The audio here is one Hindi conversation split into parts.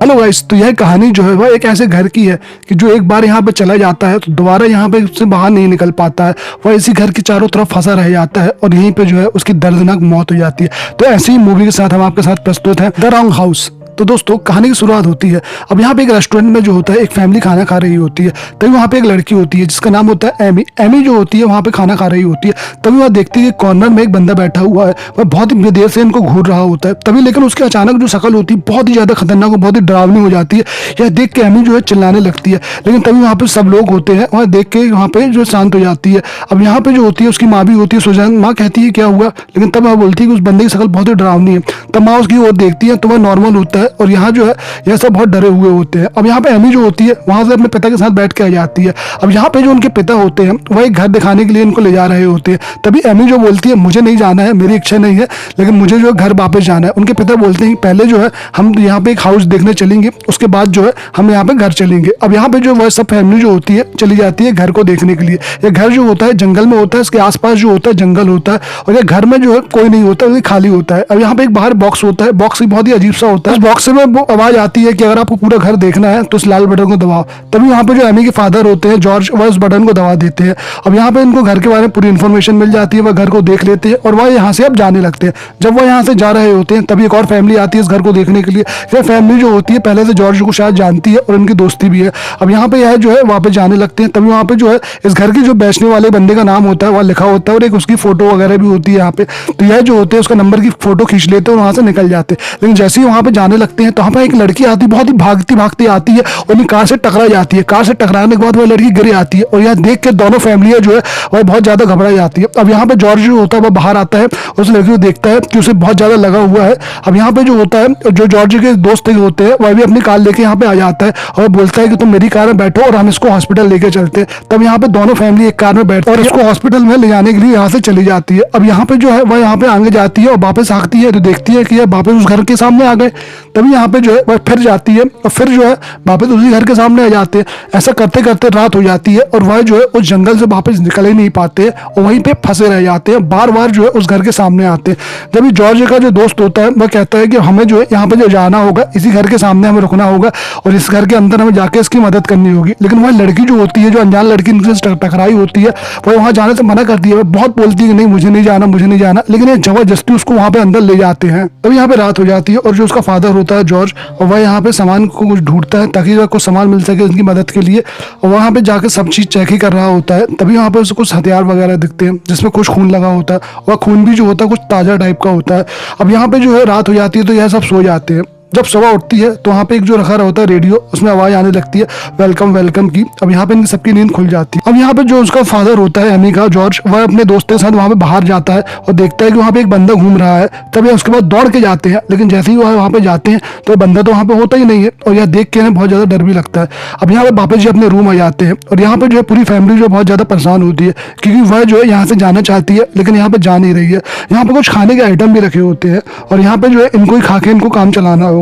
हेलो गाइस, तो यह कहानी जो है वह एक ऐसे घर की है कि जो एक बार यहाँ पे चला जाता है तो दोबारा यहाँ पे उससे बाहर नहीं निकल पाता है। वह इसी घर के चारों तरफ फंसा रह जाता है और यहीं पे जो है उसकी दर्दनाक मौत हो जाती है। तो ऐसी ही मूवी के साथ हम आपके साथ प्रस्तुत हैं द रॉन्ग हाउस। तो दोस्तों कहानी की शुरुआत होती है। अब यहाँ पे एक रेस्टोरेंट में जो होता है एक फैमिली खाना खा रही होती है। तभी वहाँ पे एक लड़की होती है जिसका नाम होता है एमी। एमी जो होती है वहाँ पे खाना खा रही होती है। तभी वह देखती है कि कॉर्नर में एक बंदा बैठा हुआ है। वह बहुत ही देर से इनको घूर रहा होता है। तभी लेकिन उसके अचानक जो शक्ल होती है बहुत ही ज्यादा खतरनाक और बहुत ही डरावनी हो जाती है। यह देख के एमी जो है चिल्लाने लगती है, लेकिन तभी वहाँ पे सब लोग होते हैं। वह देख के वहाँ पे जो शांत हो जाती है। अब यहाँ पे जो होती है उसकी माँ भी होती है सुजैन। माँ कहती है क्या हुआ, लेकिन तब वह बोलती है कि उस बंदे की शक्ल बहुत ही डरावनी है। तब माँ उसकी ओर देखती है तो वह नॉर्मल होता है और यहाँ जो है यह सब बहुत डरे हुए होते हैं। अब यहाँ पे एमी जो होती है वहां से अपने पिता के साथ बैठ के आ जाती है। अब यहाँ पे जो उनके पिता होते हैं वह एक घर दिखाने के लिए इनको ले जा रहे होते हैं। तभी एमी जो बोलती है मुझे नहीं जाना है, मेरी इच्छा नहीं है, लेकिन मुझे जो है घर वापस जाना है। उनके पिता बोलते हैं पहले जो है हम यहाँ पे एक हाउस देखने चलेंगे, उसके बाद जो है हम यहाँ पे घर चलेंगे। अब यहाँ पे जो वह सब फैमिली जो होती है चली जाती है घर को देखने के लिए। यह घर जो होता है जंगल में होता है, इसके आसपास जो होता है जंगल होता है और यह घर में जो है कोई नहीं होता, वो खाली होता है। अब यहाँ पे एक बाहर बॉक्स होता है, बॉक्स बहुत ही अजीब सा होता है। उस बॉक्स में वो आवाज आती है कि अगर आपको पूरा घर देखना है तो इस लाल बटन को दबाओ। तभी यहाँ पे जो एमी के फादर होते हैं जॉर्ज, वह उस बटन को दबा देते हैं। अब यहाँ पे इनको घर के बारे में पूरी इन्फॉर्मेशन मिल जाती है। वह घर को देख लेते हैं और वह यहाँ से अब जाने लगते हैं। जब वह यहाँ से जा रहे होते हैं तभी एक और फैमिली आती है इस घर को देखने के लिए। यह फैमिली जो होती है पहले से जॉर्ज को शायद जानती है और इनकी दोस्ती भी है। अब यहाँ पे यह जो है वहाँ पे जाने लगते हैं। तभी वहाँ पे जो है इस घर की जो बेचने वाले बंदे का नाम होता है वह लिखा होता है और एक उसकी फोटो वगैरह भी होती है यहाँ पे। तो यह जो होते हैं उसका नंबर की फोटो खींच लेते हैं और वहाँ से निकल जाते हैं। लेकिन जैसे ही वहाँ पे जाने लगते हैं तो वहाँ पे एक लड़की आती है, बहुत ही भागती भागती आती है और उन्हें कार से टकरा जाती है। कार से टकराने के बाद वह लड़की गिर आती है और यह देख के दोनों फैमिलियां जो है वह बहुत ज्यादा घबरा जाती है। अब यहाँ पे जॉर्ज जो होता है वह बाहर आता है, उस लड़की को देखता है कि उसे बहुत ज्यादा लगा हुआ है। अब यहाँ पे जो होता है जो जॉर्ज के दोस्त होते हैं वह भी अपनी कार लेके यहाँ पे आ जाता है और बोलता है कि तुम मेरी कार में बैठो और हम इसको हॉस्पिटल लेके चलते हैं। तब यहाँ पे दोनों फैमिली एक कार में बैठते हैं और इसको हॉस्पिटल में ले जाने के लिए यहाँ से चली जाती है। अब यहाँ पे जो है वह यहाँ पे आगे जाती है और वापस आती है तो देखती है कि यह वापस उस घर के सामने आ गए। तभी यहाँ पे जो है वह फिर जाती है और फिर जो है वापस उसी घर के सामने आ जाते हैं। ऐसा करते करते रात हो जाती है और वह जो है उस जंगल से वापस निकल ही नहीं पाते और वहीं पे फंसे रह जाते हैं। बार बार जो है उस घर के सामने आते हैं। जब जॉर्ज का जो दोस्त होता है वह कहता है कि हमें जो है यहाँ पे जो जाना होगा इसी घर के सामने हमें रुकना होगा और इस घर के अंदर हमें जाके इसकी मदद करनी होगी। लेकिन वह लड़की जो होती है, जो अनजान लड़की इनसे टकराई होती है, वह वहां जाने से मना करती है। वह बहुत बोलती है कि नहीं मुझे नहीं जाना, मुझे नहीं जाना, लेकिन ये जबरदस्ती उसको वहां पे अंदर ले जाते हैं। तभी यहाँ पे रात हो जाती है और जो उसका फादर होता है जॉर्ज, और वह यहाँ पे सामान को कुछ ढूंढता है ताकि वह कुछ सामान मिल सके उनकी मदद के लिए। और वहाँ पे जाकर सब चीज चेक ही कर रहा होता है। तभी वहाँ पे उसे कुछ हथियार वगैरह दिखते हैं जिसमें कुछ खून लगा होता है। वह खून भी जो होता है कुछ ताजा टाइप का होता है। अब यहाँ पे जो है रात हो जाती है तो यह सब सो जाते हैं। जब सुबह उठती है तो वहाँ पे एक जो रखा होता है रेडियो, उसमें आवाज आने लगती है वेलकम वेलकम की। अब यहाँ पे इनकी सबकी नींद खुल जाती है। अब यहाँ पे जो उसका फादर होता है एमी का, जॉर्ज, वह अपने दोस्तों के साथ वहाँ पे बाहर जाता है और देखता है कि वहाँ पे एक बंदा घूम रहा है। तभी उसके बाद दौड़ के जाते हैं, लेकिन जैसे ही वह वहाँ पे जाते हैं तो बंदा तो वहाँ पे होता ही नहीं है और यह देख के बहुत ज्यादा डर भी लगता है। अब यहाँ पे वापस जो अपने रूम आ जाते हैं और यहाँ पे जो है पूरी फैमिली जो बहुत ज्यादा परेशान होती है क्योंकि वह जो है यहाँ से जाना चाहती है लेकिन यहाँ पे जा नहीं रही है। यहाँ पे कुछ खाने के आइटम भी रखे होते हैं और यहाँ पे जो है इनको ही खा के इनको काम चलाना होगा।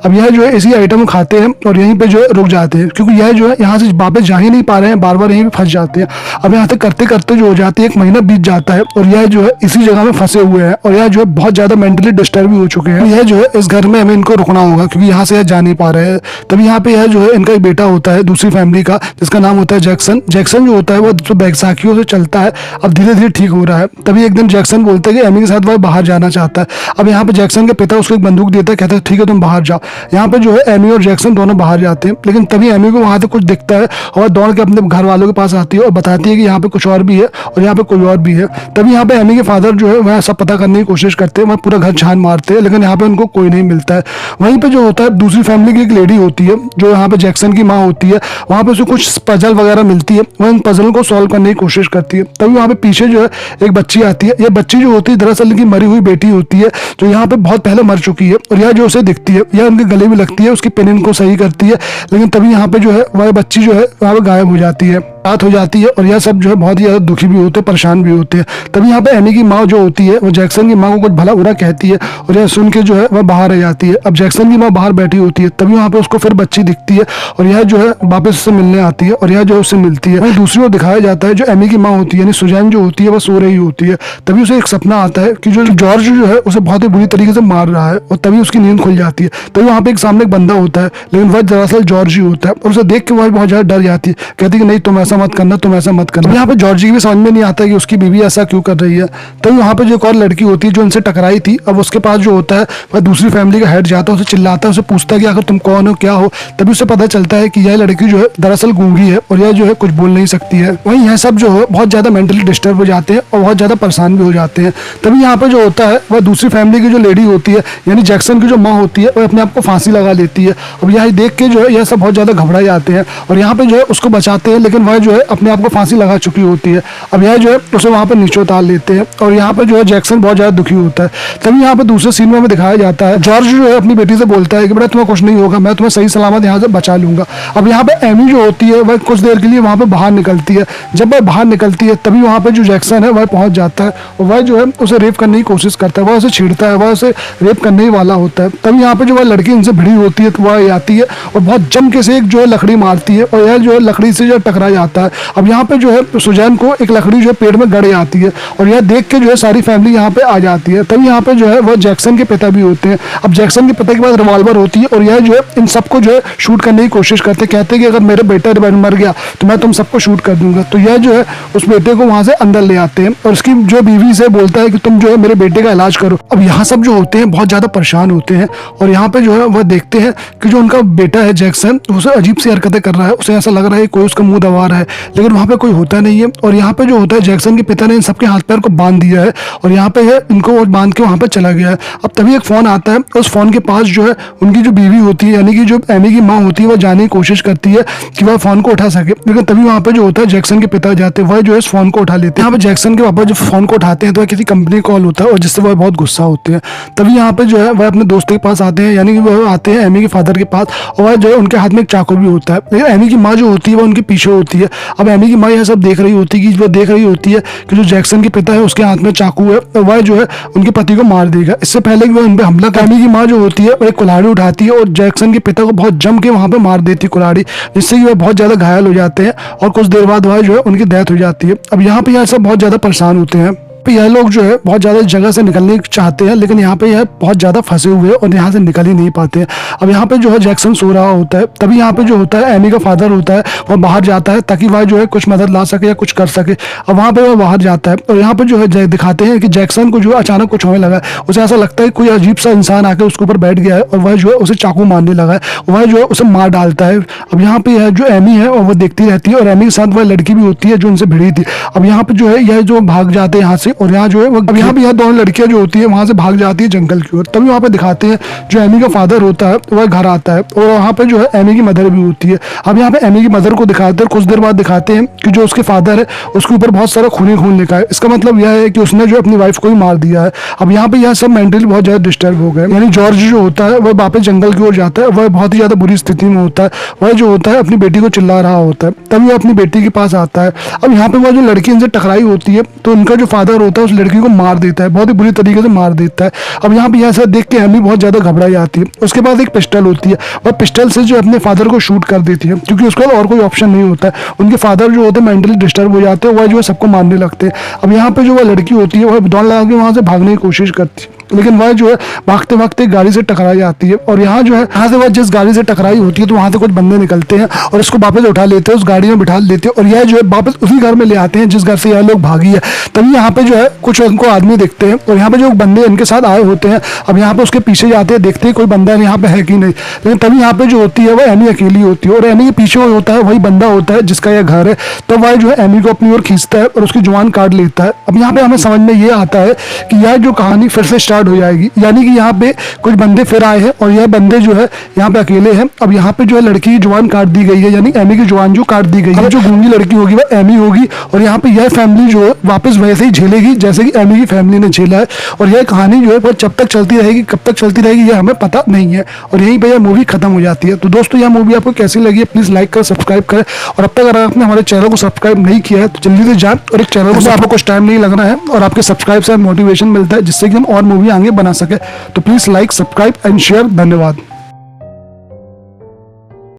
अब यह जो है इसी आइटम खाते हैं और यहीं पे जो है रुक जाते हैं क्योंकि यह जो है यहाँ से वापस जा ही नहीं पा रहे हैं, बार बार यहीं पे फंस जाते हैं। अब यहाँ से करते करते जो हो जाती है 1 महीना बीत जाता है और यह जो है इसी जगह में फंसे हुए हैं और यह जो है बहुत ज्यादा मेंटली डिस्टर्ब भी हो चुके हैं। यह जो है इस घर में हमें इनको रुकना होगा क्योंकि यहाँ से यह जा नहीं पा रहे हैं। तभी यहाँ पे यह जो है इनका एक बेटा होता है दूसरी फैमिली का जिसका नाम होता है जैक्सन। जैक्सन जो होता है वो जो बैसाखियों से चलता है, अब धीरे धीरे ठीक हो रहा है। तभी एक दिन जैक्सन बोलता है कि एमी के साथ वह बाहर जाना चाहता है। अब यहाँ पे जैक्सन के पिता उसको एक बंदूक देता है, कहता है ठीक है तुम बाहर जाओ। यहाँ पे जो है एमी और जैक्सन दोनों बाहर जाते हैं, लेकिन तभी एमी को वहां से कुछ दिखता है और दौड़ के अपने घर वालों के पास आती है और बताती है कि यहाँ पे कुछ और भी है और यहाँ पे कोई और भी है। तभी यहाँ पे एमी के फादर जो है वह सब पता करने की कोशिश करते हैं, वह पूरा घर छान मारते हैं, लेकिन यहाँ पे उनको कोई नहीं मिलता है। वहीं पे जो होता है दूसरी फैमिली की एक लेडी होती है जो यहाँ पे जैक्सन की माँ होती है, वहाँ पे उसे कुछ पजल वगैरह मिलती है, वह इन पजल को सॉल्व करने की कोशिश करती है। तभी वहाँ पे पीछे जो है एक बच्ची आती है। यह बच्ची जो होती है दरअसल इनकी मरी हुई बेटी होती है जो यहाँ पे बहुत पहले मर चुकी है और यह जो उसे दिखती है, यह उनके गले में लगती है, उसकी पेन को सही करती है, लेकिन तभी यहाँ पे जो है वह बच्ची जो है वहाँ पे गायब हो जाती है। बात हो जाती है और यह सब जो है बहुत ही ज्यादा दुखी भी होते हैं, परेशान भी होते हैं। तभी यहाँ पे एमी की माँ जो होती है वो जैक्सन की माँ को कुछ भला बुरा कहती है और यह सुन के जो है वह बाहर आ जाती है। अब जैक्सन की माँ बाहर बैठी होती है, तभी वहाँ पे उसको फिर बच्ची दिखती है और यह जो है वापस उससे मिलने आती है और यह जो उससे मिलती है। वहीं दूसरी ओर दिखाया जाता है जो एमी की माँ होती है यानी सुजैन जो होती है वह सो रही होती है। तभी उसे एक सपना आता है कि जो जॉर्ज जो है उसे बहुत ही बुरी तरीके से मार रहा है और तभी उसकी नींद खुल जाती है। तभी वहाँ पे एक सामने एक बंदा होता है, लेकिन वह दरअसल जॉर्ज ही होता है और उसे देख के वह बहुत ज्यादा डर जाती है, कहती है कि नहीं तुम ऐसा मत करना, तुम ऐसा मत करना। यहाँ पे जॉर्ज की भी समझ में नहीं आता कि उसकी बीवी ऐसा क्यों कर रही है। तभी वहाँ पे जो एक और लड़की होती है जो उनसे टकराई थी, अब उसके पास जो होता है वह दूसरी फैमिली का हेड जाता है, उसे चिल्लाता है, उसे पूछता है कि आखिर तुम कौन हो, क्या हो। तभी उसे पता चलता है कि यह लड़की जो है दरअसल गूंगी है और यह जो है कुछ बोल नहीं सकती है। वहीं यह सब जो है बहुत ज्यादा मेंटली डिस्टर्ब हो जाते हैं और बहुत ज्यादा परेशान भी हो जाते हैं। तभी यहाँ पे जो होता है वह दूसरी फैमिली की जो लेडी होती है यानी जैक्सन की जो माँ होती है वह अपने आप को फांसी लगा लेती है। अब यह देख के जो है यह सब बहुत ज्यादा घबरा जाते हैं और यहाँ पे जो है उसको बचाते हैं, लेकिन वह जो है अपने आप को फांसी लगा चुकी होती है। अब यह जो है उसे वहाँ पे नीचे उतार लेते हैं और यहाँ पे जो है जैक्सन बहुत ज्यादा दुखी होता है। तभी यहाँ पे दूसरे सीन में दिखाया जाता है जॉर्ज जो है अपनी बेटी से बोलता है कि बेटा तुम्हें कुछ नहीं होगा, मैं तुम्हें सही सलामत यहाँ से बचा लूंगा। अब यहाँ पे एमी जो होती है वह कुछ देर के लिए वहाँ पे बाहर निकलती है। जब वह बाहर निकलती है तभी वहाँ पे जो जैक्सन है वह पहुंच जाता है और वह जो है उसे रेप करने की कोशिश करता है, वह उसे छेड़ता है, वह उसे रेप करने ही वाला होता है। तभी यहाँ पे जो वह लड़की इनसे भिड़ी होती है तो वह आती है और बहुत जम के से एक जो है लकड़ी मारती है और यह जो है लकड़ी से जो टकरा जाता है। अब यहाँ पे जो है सुजैन को एक लकड़ी जो है पेड़ में गड़ जाती है और यह देख के जो है सारी फैमिली यहाँ पे आ जाती है। तभी यहाँ पे जो है वह जैक्सन के पिता भी होते हैं। अब जैक्सन के पिता के पास रिवॉल्वर होती है और यह जो है इन सबको जो है शूट करने की कोशिश करते हैं, कहते हैं कि अगर मेरे बेटा मर गया तो मैं तुम सबको शूट कर दूंगा। तो यह जो है उस बेटे को वहां से अंदर ले आते हैं और उसकी जो बीवी से बोलता है कि तुम जो है मेरे बेटे का इलाज करो। अब यहाँ सब जो होते हैं बहुत ज्यादा परेशान होते हैं और यहाँ पे जो है वह देखते हैं कि जो उनका बेटा है जैक्सन उसे अजीब सी हरकतें कर रहा है, उसे ऐसा लग रहा है कोई उसका मुंह दबा रहा है, लेकिन वहाँ पे कोई होता नहीं है। और यहाँ पे जो होता है जैक्सन के पिता ने इन सबके हाथ पैर को बांध दिया है और यहाँ पे है इनको बांध के वहाँ पे चला गया है। अब तभी एक फोन आता है, उस फोन के पास जो है उनकी जो बीवी होती है यानी कि जो एमी की माँ होती है वह जाने की कोशिश करती है कि वह फोन को उठा सके, लेकिन तभी वहाँ पे जो होता है जैक्सन के पिता जाते हैं, वह जो है इस फोन को उठा लेते हैं। यहाँ पे जैक्सन के पापा जब फोन को उठाते हैं तो वह किसी कंपनी कॉल होता है और जिससे वह बहुत गुस्सा होते हैं। तभी यहाँ पे जो है वह अपने दोस्त के पास आते हैं यानी कि वह आते हैं एमी के फादर के पास और वह जो है उनके हाथ में एक चाकू भी होता है, लेकिन एमी की माँ जो होती है वह उनके पीछे होती है। अब एमी की माँ यह सब देख रही होती है कि वो देख रही होती है कि जो जैक्सन के पिता है उसके हाथ में चाकू है और वह जो है उनके पति को मार देगा। इससे पहले कि वह उन पर हमला करे एमी की माँ जो होती है वह एक कुल्हाड़ी उठाती है और जैक्सन के पिता को बहुत जम के वहां पे मार देती है कुल्हाड़ी, जिससे कि वह बहुत ज्यादा घायल हो जाते हैं और कुछ देर बाद वह जो है उनकी डेथ हो जाती है। अब यहाँ पे यह सब बहुत ज्यादा परेशान होते हैं। यह लोग जो है बहुत ज्यादा जगह से निकलने चाहते हैं, लेकिन यहाँ पे यह बहुत ज्यादा फंसे हुए और यहाँ से निकल ही नहीं पाते हैं। अब यहाँ पे जो है जैक्सन सो रहा होता है, तभी यहाँ पे जो होता है एमी का फादर होता है वह बाहर जाता है ताकि वह जो है कुछ मदद ला सके या कुछ कर सके। अब वहाँ पे वह बाहर जाता है और यहाँ पे जो है दिखाते हैं कि जैक्सन को जो है अचानक कुछ होने लगा है, उसे ऐसा लगता है कोई अजीब सा इंसान आके उसके ऊपर बैठ गया है और वह जो है उसे चाकू मारने लगा है, वह जो है उसे मार डालता है। अब यहाँ पे यह जो एमी है और वह देखती रहती है और एमी के साथ वह लड़की भी होती है जो उनसे भिड़ी थी। अब यहाँ पे जो है यह जो भाग जाते हैं यहाँ से और यहाँ जो है यहाँ पे यह दोनों लड़कियां जो होती है वहां से भाग जाती है जंगल की ओर। तभी वहां पे दिखाते हैं जो एमी का फादर होता है वह घर आता है और वहां पे जो है एमी की मदर भी होती है। अब यहाँ पे एमी की मदर को दिखाते हैं, कुछ देर बाद दिखाते हैं कि जो उसके फादर है उसके ऊपर बहुत सारा खून लिखा है। इसका मतलब यह है कि उसने जो अपनी वाइफ को ही मार दिया है। अब यहाँ पे यह सब मेंटली बहुत ज्यादा डिस्टर्ब हो गए, यानी जॉर्ज जो होता है वह वापस जंगल की ओर जाता है, वह बहुत ही ज्यादा बुरी स्थिति में होता है, वह जो होता है अपनी बेटी को चिल्ला रहा होता है। तभी वह अपनी बेटी के पास आता है। अब यहाँ पे वह जो लड़की इनसे टकराई होती है तो उनका जो फादर होता है उस लड़की को मार देता है, बहुत ही बुरी तरीके से मार देता है। अब यहाँ पे ऐसा देख के एमी बहुत ज्यादा घबरा जाती है। उसके बाद एक पिस्टल होती है, वह पिस्टल से जो अपने फादर को शूट कर देती है क्योंकि उसके बाद और कोई ऑप्शन नहीं होता है। उनके फादर जो होते हैं मेंटली डिस्टर्ब हो जाते हैं, वह जो है सबको मारने लगते हैं। अब यहाँ पे जो वह लड़की होती है वह दौड़ लगा के वहां से भागने की कोशिश करती है, लेकिन वह जो है भागते भागते गाड़ी से टकरा जाती है और यहाँ जो है यहाँ से वह जिस गाड़ी से टकराई होती है तो वहां से कुछ बंदे निकलते हैं और इसको वापस उठा लेते हैं, उस गाड़ी में बिठा लेते हैं और यह जो है वापस उसी घर में ले आते हैं जिस घर से यह लोग भागी है। तभी यहाँ पे जो है कुछ उनको आदमी दिखते हैं और यहाँ पे जो बंदे इनके साथ आए होते हैं अब यहाँ पे उसके पीछे जाते हैं, देखते हैं कोई बंदा यहाँ पे है कि नहीं, लेकिन तभी यहाँ पे जो होती है वह एमी अकेली होती है और एमी के पीछे होता है वही बंदा होता है जिसका यह घर है। तो वह जो है एमी को अपनी ओर खींचता है और उसकी जुबान काट लेता है। अब यहाँ पे हमें समझ में ये आता है कि यह जो कहानी फिर से स्टार्ट हो जाएगी। यानी कि यहाँ पे कुछ बंदे फिर आए हैं और यह बंदे जो है यहाँ पे अकेले हैं। अब यहाँ पे जो है लड़की की जुबान काट दी गई है, यानी एमी की जुबान जो काट दी गई है। जो गूंगी लड़की होगी वह एमी होगी और यहाँ पे यह फैमिली जो है वापस वैसे ही झेलेगी जैसे कि एमी की फैमिली ने झेला है। और यह कहानी जो है वो जब तक चलती रहेगी, कब तक चलती रहेगी यह हमें पता नहीं है। और यहीं पे यह मूवी खत्म हो जाती है। तो दोस्तों यह मूवी आपको कैसी लगी है प्लीज लाइक कर, सब्सक्राइब करें। और अब तक अगर आपने हमारे चैनल को सब्सक्राइब नहीं किया है तो जल्दी से जाएं और एक चैनल को आपको कुछ टाइम नहीं लगना है और आपके सब्सक्राइब से मोटिवेशन मिलता है जिससे कि हम और मूवी आगे बना सके। तो please like, subscribe and share. धन्यवाद।